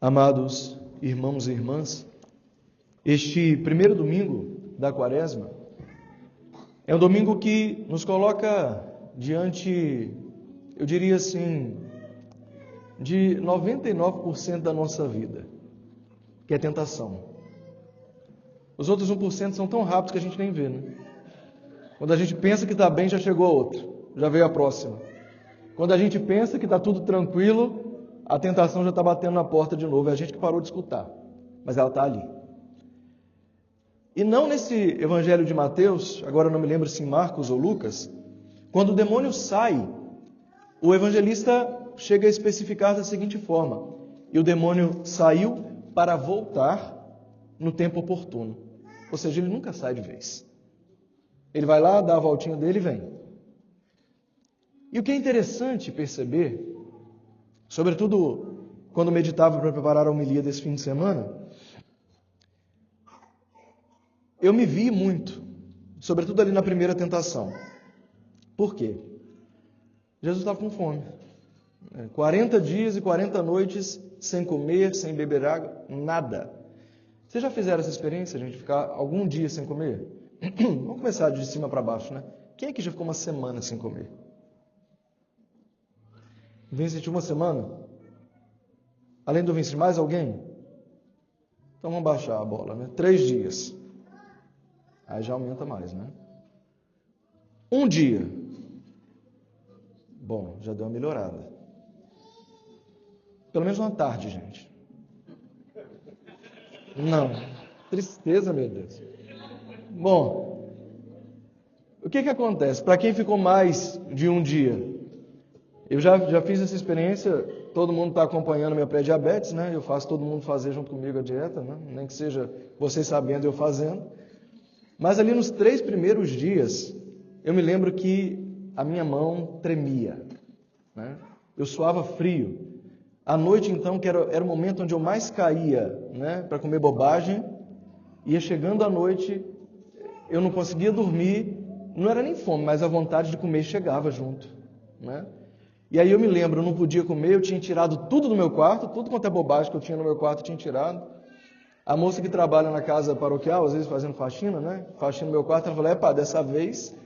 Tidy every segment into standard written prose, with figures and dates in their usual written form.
Amados irmãos e irmãs, este primeiro domingo da Quaresma é um domingo que nos coloca diante, eu diria assim, de 99% da nossa vida, que é tentação. Os outros 1% são tão rápidos que a gente nem vê, né? Quando a gente pensa que está bem, já chegou a outro, já veio a próxima. Quando a gente pensa que está tudo tranquilo, a tentação já está batendo na porta de novo. É a gente que parou de escutar, mas ela está ali. E não nesse evangelho de Mateus, agora eu não me lembro se em Marcos ou Lucas, quando o demônio sai, o evangelista chega a especificar da seguinte forma: e o demônio saiu para voltar no tempo oportuno. Ou seja, ele nunca sai de vez. Ele vai lá, dá a voltinha dele e vem. E o que é interessante perceber, sobretudo quando meditava para preparar a homilia desse fim de semana, eu me vi muito, sobretudo ali na primeira tentação. Por quê? Jesus estava com fome. 40 dias e 40 noites sem comer, sem beber água, nada. Vocês já fizeram essa experiência, gente, ficar algum dia sem comer? Vamos começar de cima para baixo, né? Quem é que já ficou uma semana sem comer? Vincent, uma semana? Além do Vincent, mais alguém? Então vamos baixar a bola, né? 3 dias. Aí já aumenta mais, né? 1 dia. Bom, já deu uma melhorada. Pelo menos uma tarde, gente. Não. Tristeza, meu Deus. Bom, o que acontece? Para quem ficou mais de 1 dia? Eu já fiz essa experiência, todo mundo está acompanhando minha pré-diabetes, né? Eu faço todo mundo fazer junto comigo a dieta, né? Nem que seja vocês sabendo, eu fazendo. Mas ali nos 3 primeiros dias, eu me lembro que a minha mão tremia, né? Eu suava frio. À noite, então, que era o momento onde eu mais caía, né, para comer bobagem, ia chegando à noite, eu não conseguia dormir, não era nem fome, mas a vontade de comer chegava junto, né? E aí eu me lembro, eu não podia comer, eu tinha tirado tudo do meu quarto, tudo quanto é bobagem que eu tinha no meu quarto eu tinha tirado. A moça que trabalha na casa paroquial, às vezes fazendo faxina, né? Faxina no meu quarto, ela falou: dessa vez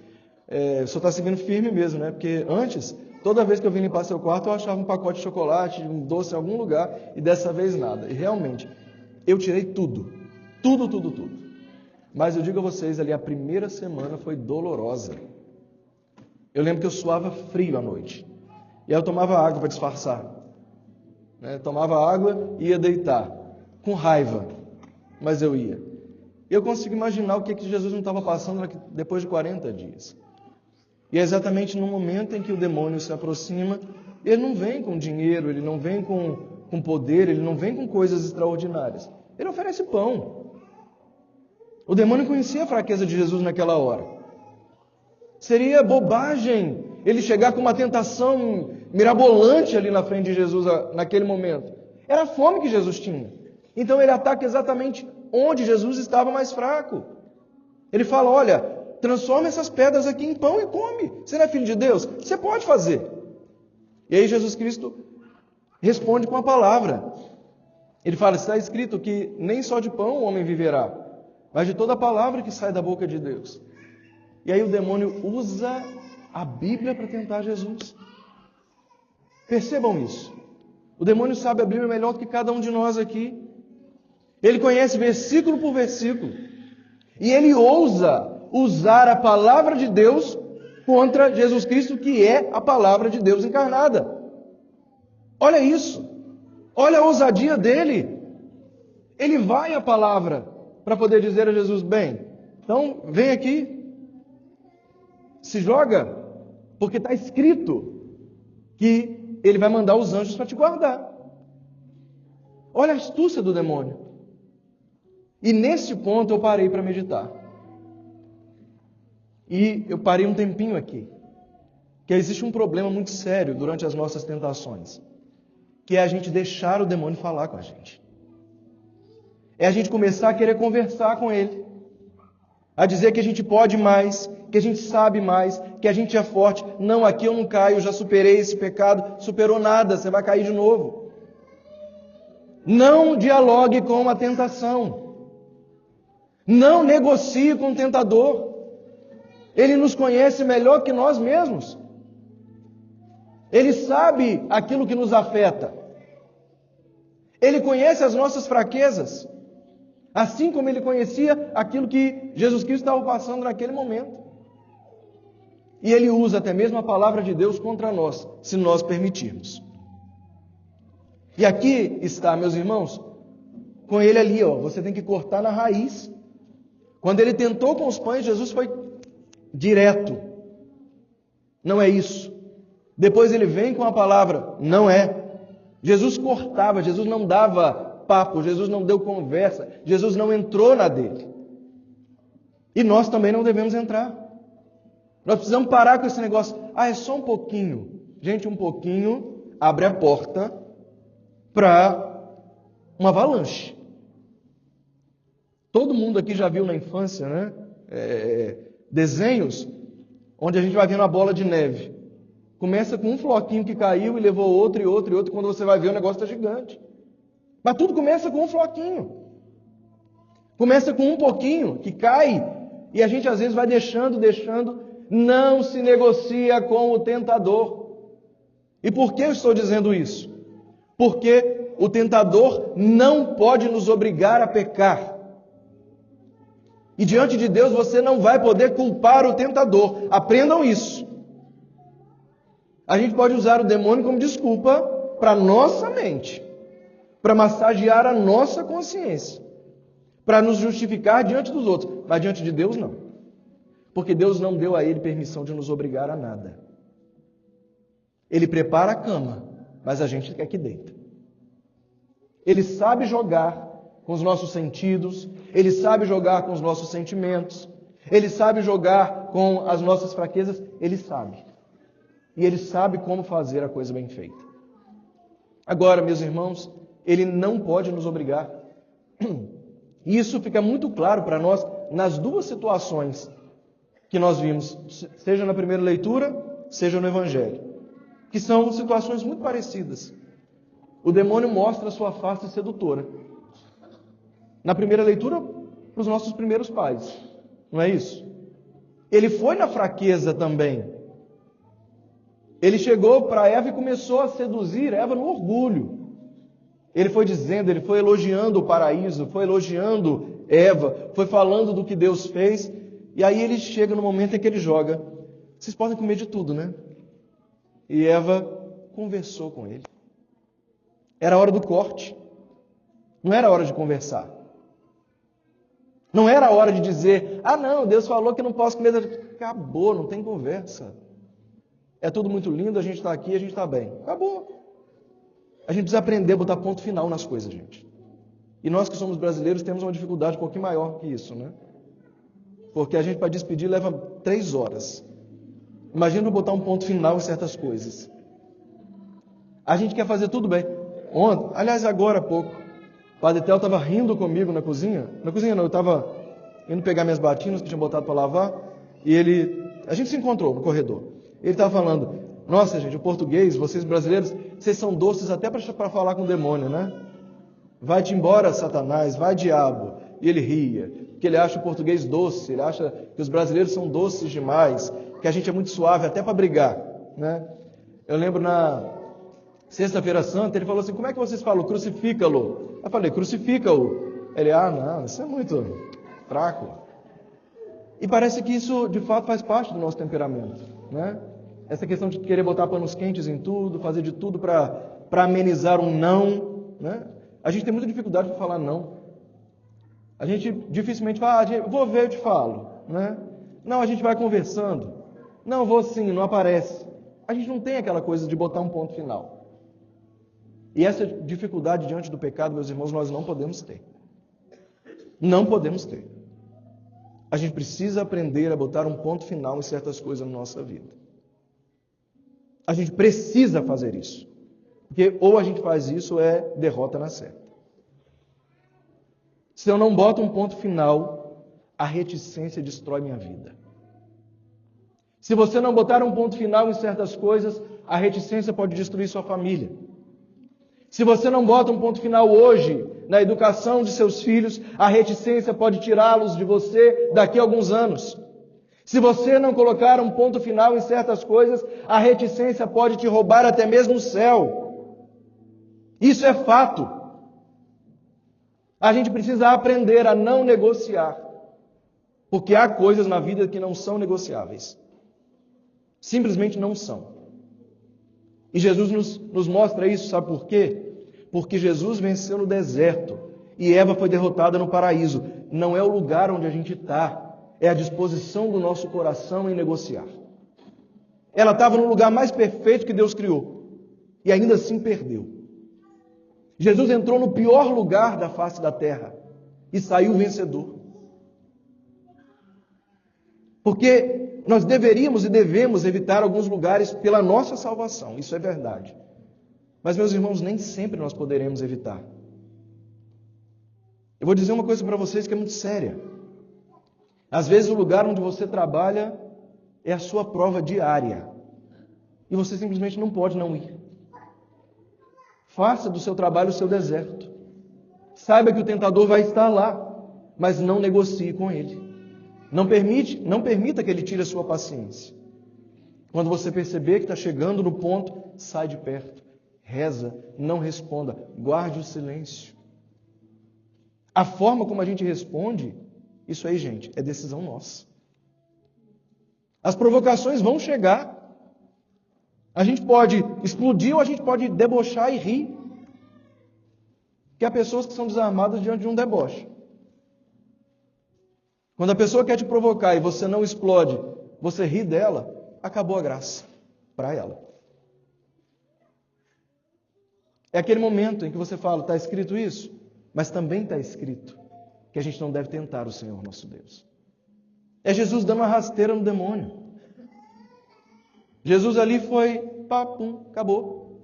o senhor está seguindo firme mesmo, né? Porque antes, toda vez que eu vim limpar seu quarto, eu achava um pacote de chocolate, um doce em algum lugar, e dessa vez nada. E realmente, eu tirei tudo. Tudo. Mas eu digo a vocês, ali a primeira semana foi dolorosa. Eu lembro que eu suava frio à noite. E aí eu tomava água para disfarçar. Né? Tomava água e ia deitar. Com raiva. Mas eu ia. Eu consigo imaginar o que Jesus não estava passando depois de 40 dias. E é exatamente no momento em que o demônio se aproxima, ele não vem com dinheiro, ele não vem com poder, ele não vem com coisas extraordinárias. Ele oferece pão. O demônio conhecia a fraqueza de Jesus naquela hora. Seria bobagem ele chegar com uma tentação mirabolante ali na frente de Jesus naquele momento. Era a fome que Jesus tinha. Então ele ataca exatamente onde Jesus estava mais fraco. Ele fala: olha, transforma essas pedras aqui em pão e come. Você não é filho de Deus? Você pode fazer. E aí Jesus Cristo responde com a palavra. Ele fala: está escrito que nem só de pão o homem viverá, mas de toda a palavra que sai da boca de Deus. E aí o demônio usa a Bíblia para tentar Jesus. Percebam isso. O demônio sabe a Bíblia melhor do que cada um de nós aqui. Ele conhece versículo por versículo. E ele ousa usar a palavra de Deus contra Jesus Cristo, que é a palavra de Deus encarnada. Olha isso. Olha a ousadia dele. Ele vai à palavra para poder dizer a Jesus: bem, então vem aqui, se joga, porque está escrito que ele vai mandar os anjos para te guardar. Olha a astúcia do demônio. E nesse ponto eu parei para meditar. E eu parei um tempinho aqui. Que existe um problema muito sério durante as nossas tentações, que é a gente deixar o demônio falar com a gente. É a gente começar a querer conversar com ele. A dizer que a gente pode mais, que a gente sabe mais, que a gente é forte. Não, aqui eu não caio, eu já superei esse pecado. Superou nada, você vai cair de novo. Não dialogue com a tentação. Não negocie com o tentador. Ele nos conhece melhor que nós mesmos. Ele sabe aquilo que nos afeta. Ele conhece as nossas fraquezas. Assim como ele conhecia aquilo que Jesus Cristo estava passando naquele momento. E ele usa até mesmo a palavra de Deus contra nós, se nós permitirmos. E aqui está, meus irmãos, com ele ali, você tem que cortar na raiz. Quando ele tentou com os pães, Jesus foi direto. Não é isso. Depois ele vem com a palavra, não é. Jesus cortava, Jesus não dava papo, Jesus não deu conversa, Jesus não entrou na dele. E nós também não devemos entrar. Nós precisamos parar com esse negócio. É só um pouquinho. Gente, um pouquinho abre a porta para uma avalanche. Todo mundo aqui já viu na infância, né? Desenhos onde a gente vai vendo a bola de neve. Começa com um floquinho que caiu e levou outro e outro e outro. Quando você vai ver, o negócio está gigante. Mas tudo começa com um floquinho. Começa com um pouquinho que cai e a gente às vezes vai deixando. Não se negocia com o tentador. E por que eu estou dizendo isso? Porque o tentador não pode nos obrigar a pecar. E diante de Deus você não vai poder culpar o tentador. Aprendam isso. A gente pode usar o demônio como desculpa para a nossa mente, para massagear a nossa consciência, para nos justificar diante dos outros, mas diante de Deus não. Porque Deus não deu a ele permissão de nos obrigar a nada. Ele prepara a cama, mas a gente quer que deita. Ele sabe jogar com os nossos sentidos, ele sabe jogar com os nossos sentimentos, ele sabe jogar com as nossas fraquezas, ele sabe. E ele sabe como fazer a coisa bem feita. Agora, meus irmãos, ele não pode nos obrigar. E isso fica muito claro para nós nas duas situações que nós vimos, seja na primeira leitura, seja no Evangelho, que são situações muito parecidas. O demônio mostra a sua face sedutora. Na primeira leitura, para os nossos primeiros pais, não é isso? Ele foi na fraqueza também. Ele chegou para Eva e começou a seduzir Eva no orgulho. Ele foi dizendo, ele foi elogiando o paraíso, foi elogiando Eva, foi falando do que Deus fez. E aí ele chega no momento em que ele joga. Vocês podem comer de tudo, né? E Eva conversou com ele. Era a hora do corte. Não era a hora de conversar. Não era a hora de dizer, não, Deus falou que eu não posso comer. Acabou, não tem conversa. É tudo muito lindo, a gente está aqui, a gente está bem. Acabou. A gente precisa aprender a botar ponto final nas coisas, gente. E nós que somos brasileiros temos uma dificuldade um pouquinho maior que isso, né? Porque a gente para despedir leva 3 horas. Imagina botar um ponto final em certas coisas. A gente quer fazer tudo bem. Ontem, aliás, agora há pouco, o Padre Theo estava rindo comigo na cozinha. Na cozinha não, eu estava indo pegar minhas batinas que tinha botado para lavar. E a gente se encontrou no corredor. Ele estava falando, nossa gente, o português, vocês brasileiros, vocês são doces até para falar com o demônio, né? Vai-te embora, Satanás, vai diabo. E ele ria, porque ele acha o português doce, ele acha que os brasileiros são doces demais, que a gente é muito suave até para brigar, né? Eu lembro na Sexta-feira Santa, ele falou assim, como é que vocês falam? Crucifica-lo. Eu falei, crucifica-o. Ele, não, isso é muito fraco. E parece que isso, de fato, faz parte do nosso temperamento, né? Essa questão de querer botar panos quentes em tudo, fazer de tudo para amenizar um não, né? A gente tem muita dificuldade para falar não. A gente dificilmente fala, vou ver, eu te falo, né? Não, a gente vai conversando. Não, vou sim, não aparece. A gente não tem aquela coisa de botar um ponto final. E essa dificuldade diante do pecado, meus irmãos, nós não podemos ter. Não podemos ter. A gente precisa aprender a botar um ponto final em certas coisas na nossa vida. A gente precisa fazer isso. Porque ou a gente faz isso ou é derrota na certa. Se eu não boto um ponto final, a reticência destrói minha vida. Se você não botar um ponto final em certas coisas, a reticência pode destruir sua família. Se você não bota um ponto final hoje na educação de seus filhos, a reticência pode tirá-los de você daqui a alguns anos. Se você não colocar um ponto final em certas coisas, a reticência pode te roubar até mesmo o céu. Isso é fato. A gente precisa aprender a não negociar. Porque há coisas na vida que não são negociáveis. Simplesmente não são. E Jesus nos mostra isso, sabe por quê? Porque Jesus venceu no deserto e Eva foi derrotada no paraíso. Não é o lugar onde a gente está, é a disposição do nosso coração em negociar. Ela estava no lugar mais perfeito que Deus criou e ainda assim perdeu. Jesus entrou no pior lugar da face da terra e saiu vencedor. Porque nós deveríamos e devemos evitar alguns lugares pela nossa salvação, isso é verdade. Mas, meus irmãos, nem sempre nós poderemos evitar. Eu vou dizer uma coisa para vocês que é muito séria. Às vezes o lugar onde você trabalha é a sua prova diária. E você simplesmente não pode não ir. Faça do seu trabalho o seu deserto. Saiba que o tentador vai estar lá, mas não negocie com ele. Não permita que ele tire a sua paciência. Quando você perceber que está chegando no ponto, sai de perto. Reza, não responda, guarde o silêncio. A forma como a gente responde, isso aí, gente, é decisão nossa. As provocações vão chegar. A gente pode explodir ou a gente pode debochar e rir. Porque há pessoas que são desarmadas diante de um deboche. Quando a pessoa quer te provocar e você não explode, você ri dela, acabou a graça para ela. É aquele momento em que você fala, está escrito isso? Mas também está escrito que a gente não deve tentar o Senhor nosso Deus. É Jesus dando uma rasteira no demônio. Jesus ali foi, pá, pum, acabou.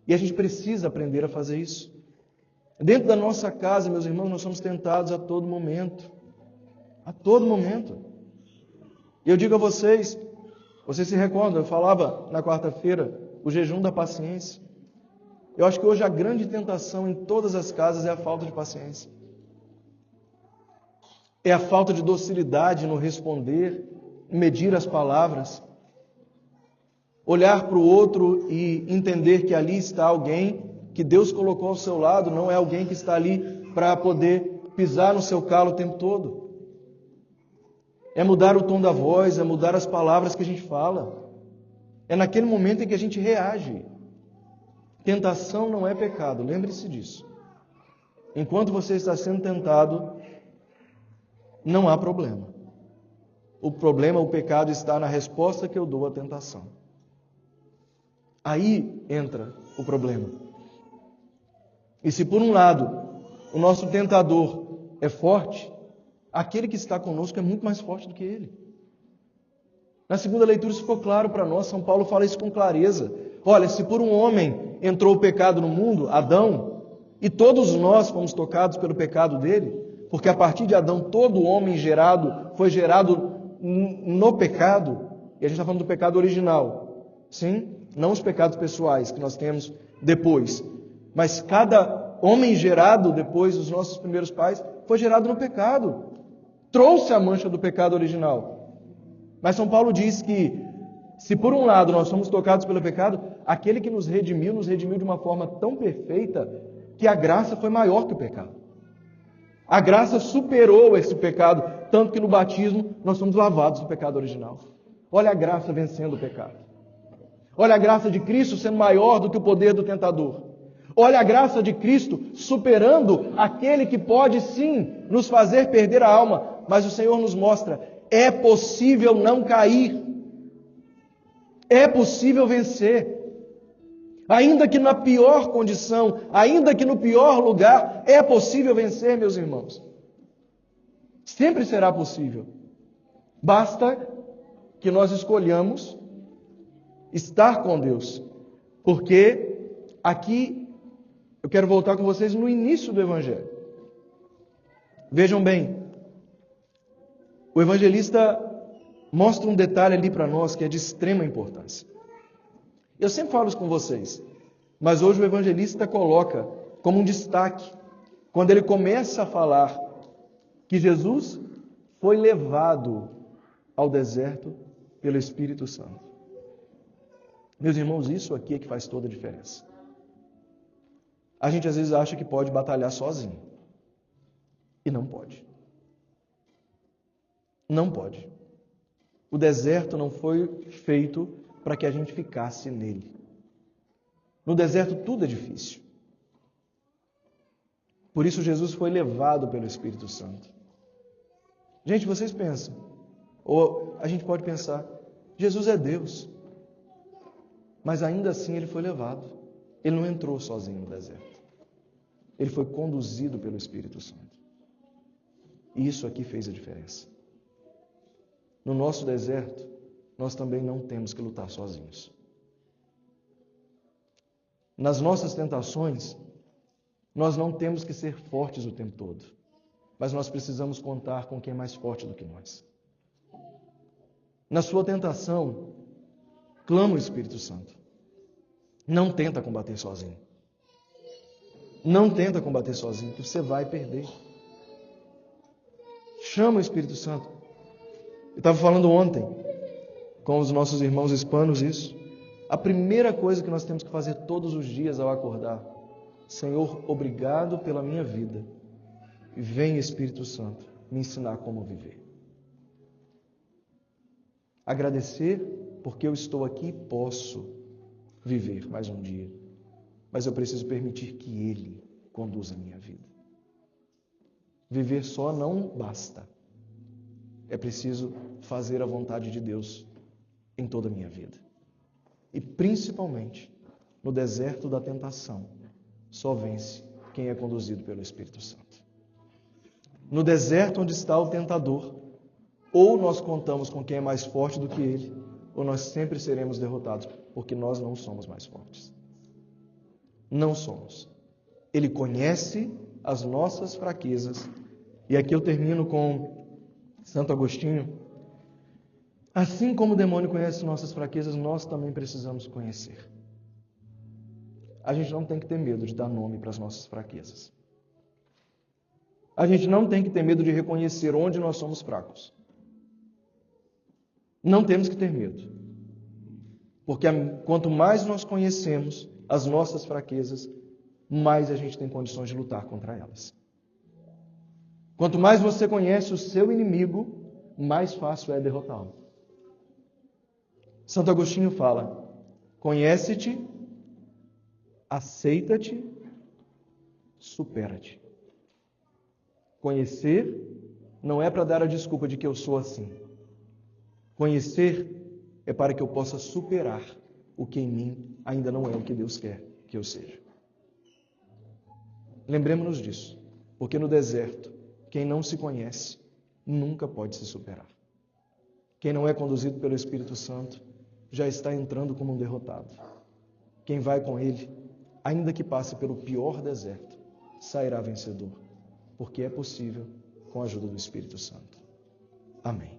E a gente precisa aprender a fazer isso. Dentro da nossa casa, meus irmãos, nós somos tentados a todo momento. A todo momento. E eu digo a vocês se recordam, eu falava na quarta-feira, o jejum da paciência. Eu acho que hoje a grande tentação em todas as casas é a falta de paciência. É a falta de docilidade no responder, medir as palavras. Olhar para o outro e entender que ali está alguém que Deus colocou ao seu lado, não é alguém que está ali para poder pisar no seu calo o tempo todo. É mudar o tom da voz, é mudar as palavras que a gente fala. É naquele momento em que a gente reage. Tentação não é pecado, lembre-se disso. Enquanto você está sendo tentado, não há problema. O problema, o pecado está na resposta que eu dou à tentação. Aí entra o problema. E se por um lado o nosso tentador é forte, aquele que está conosco é muito mais forte do que ele. Na segunda leitura isso ficou claro para nós, São Paulo fala isso com clareza. Olha, se por um homem entrou o pecado no mundo, Adão, e todos nós fomos tocados pelo pecado dele, porque a partir de Adão todo homem foi gerado no pecado, e a gente está falando do pecado original, sim? Não os pecados pessoais que nós temos depois, mas cada homem gerado depois dos nossos primeiros pais foi gerado no pecado, trouxe a mancha do pecado original. Mas São Paulo diz que se por um lado nós somos tocados pelo pecado, aquele que nos redimiu de uma forma tão perfeita que a graça foi maior que o pecado. A graça superou esse pecado, tanto que no batismo nós somos lavados do pecado original. Olha a graça vencendo o pecado. Olha a graça de Cristo sendo maior do que o poder do tentador. Olha a graça de Cristo superando aquele que pode sim nos fazer perder a alma, mas o Senhor nos mostra, é possível não cair. É possível vencer. Ainda que na pior condição, ainda que no pior lugar, é possível vencer, meus irmãos. Sempre será possível. Basta que nós escolhamos estar com Deus. Porque aqui eu quero voltar com vocês no início do Evangelho. Vejam bem, o evangelista mostra um detalhe ali para nós que é de extrema importância. Eu sempre falo isso com vocês. Mas hoje o evangelista coloca como um destaque, quando ele começa a falar que Jesus foi levado ao deserto pelo Espírito Santo. Meus irmãos, isso aqui é que faz toda a diferença. A gente às vezes acha que pode batalhar sozinho. E não pode. Não pode. O deserto não foi feito para que a gente ficasse nele. No deserto tudo é difícil. Por isso Jesus foi levado pelo Espírito Santo. Gente, vocês pensam, ou a gente pode pensar, Jesus é Deus. Mas ainda assim ele foi levado. Ele não entrou sozinho no deserto. Ele foi conduzido pelo Espírito Santo. E isso aqui fez a diferença. No nosso deserto, nós também não temos que lutar sozinhos. Nas nossas tentações, nós não temos que ser fortes o tempo todo, mas nós precisamos contar com quem é mais forte do que nós. Na sua tentação, clama o Espírito Santo. Não tenta combater sozinho. Não tenta combater sozinho, que você vai perder. Chama o Espírito Santo. Eu estava falando ontem com os nossos irmãos hispanos isso. A primeira coisa que nós temos que fazer todos os dias ao acordar: Senhor, obrigado pela minha vida. E vem, Espírito Santo, me ensinar como viver. Agradecer porque eu estou aqui e posso viver mais um dia. Mas eu preciso permitir que Ele conduza a minha vida. Viver só não basta. É preciso fazer a vontade de Deus em toda a minha vida. E principalmente no deserto da tentação, só vence quem é conduzido pelo Espírito Santo. No deserto onde está o tentador, ou nós contamos com quem é mais forte do que ele, ou nós sempre seremos derrotados, porque nós não somos mais fortes. Não somos. Ele conhece as nossas fraquezas. E aqui eu termino com Santo Agostinho. Assim como o demônio conhece nossas fraquezas, nós também precisamos conhecer. A gente não tem que ter medo de dar nome para as nossas fraquezas. A gente não tem que ter medo de reconhecer onde nós somos fracos. Não temos que ter medo. Porque quanto mais nós conhecemos as nossas fraquezas, mais a gente tem condições de lutar contra elas. Quanto mais você conhece o seu inimigo, mais fácil é derrotá-lo. Santo Agostinho fala: conhece-te, aceita-te, supera-te. Conhecer não é para dar a desculpa de que eu sou assim. Conhecer é para que eu possa superar o que em mim ainda não é o que Deus quer que eu seja. Lembremos-nos disso, porque no deserto, quem não se conhece nunca pode se superar. Quem não é conduzido pelo Espírito Santo já está entrando como um derrotado. Quem vai com Ele, ainda que passe pelo pior deserto, sairá vencedor, porque é possível com a ajuda do Espírito Santo. Amém.